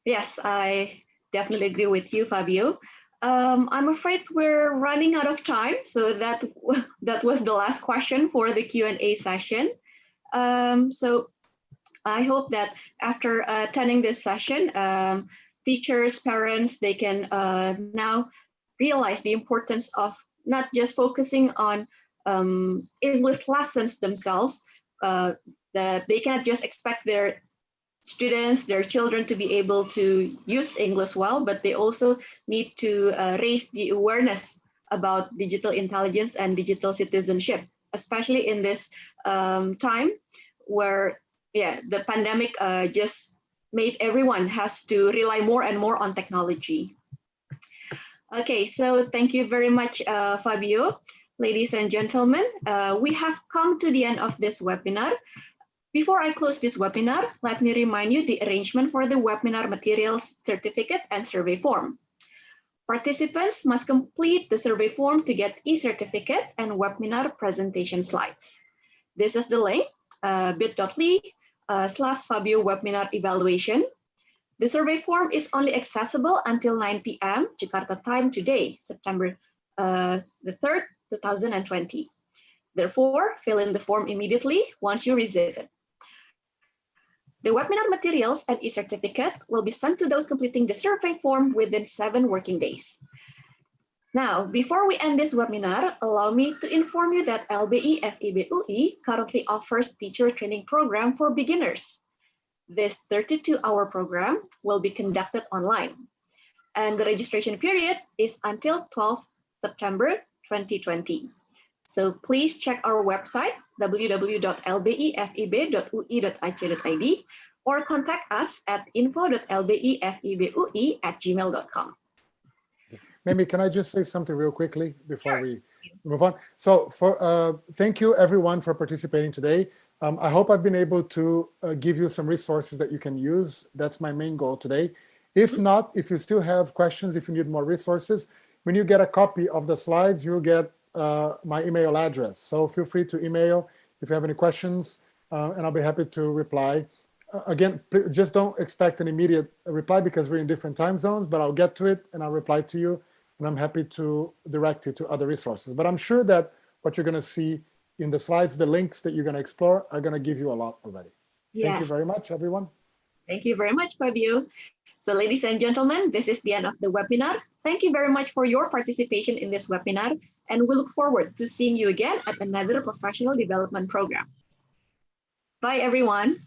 [SPEAKER 1] yes, I definitely agree with you, Fabio. I'm afraid we're running out of time, so that was the last question for the Q&A session. So I hope that after attending this session, teachers, parents, they can now realize the importance of not just focusing on English lessons themselves, that they cannot just expect their students, their children to be able to use English well, but they also need to raise the awareness about digital intelligence and digital citizenship, especially in this time where, the pandemic just made everyone has to rely more and more on technology. Okay, so thank you very much, Fabio. Ladies and gentlemen, we have come to the end of this webinar. Before I close this webinar, let me remind you the arrangement for the webinar materials, certificate, and survey form. Participants must complete the survey form to get e-certificate and webinar presentation slides. This is the link, bit.ly/Fabio webinar evaluation. The survey form is only accessible until 9 p.m. Jakarta time today, September the 3rd, 2020. Therefore, fill in the form immediately once you receive it. The webinar materials and e-certificate will be sent to those completing the survey form within 7 working days. Now, before we end this webinar, allow me to inform you that LBI FIB UI currently offers teacher training program for beginners. This 32-hour program will be conducted online, and the registration period is until 12 September 2020. So please check our website, www.lbifib.ui.ac.id, or contact us at info.lbifibui@gmail.com.
[SPEAKER 2] Mamie, can I just say something real quickly before we move on? So thank you everyone for participating today. I hope I've been able to give you some resources that you can use. That's my main goal today. If not, if you still have questions, if you need more resources, when you get a copy of the slides, you'll get my email address. So feel free to email if you have any questions, and I'll be happy to reply. Again, just don't expect an immediate reply because we're in different time zones, but I'll get to it and I'll reply to you, and I'm happy to direct you to other resources. But I'm sure that what you're going to see in the slides, the links that you're going to explore are going to give you a lot already. Yes. Thank you very much, everyone.
[SPEAKER 1] Thank you very much, Fabio. So ladies and gentlemen, this is the end of the webinar. Thank you very much for your participation in this webinar, and we look forward to seeing you again at another professional development program. Bye, everyone.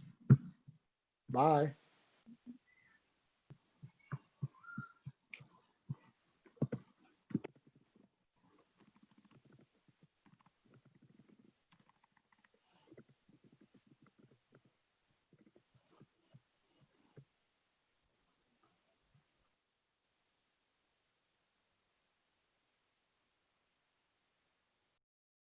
[SPEAKER 2] Bye.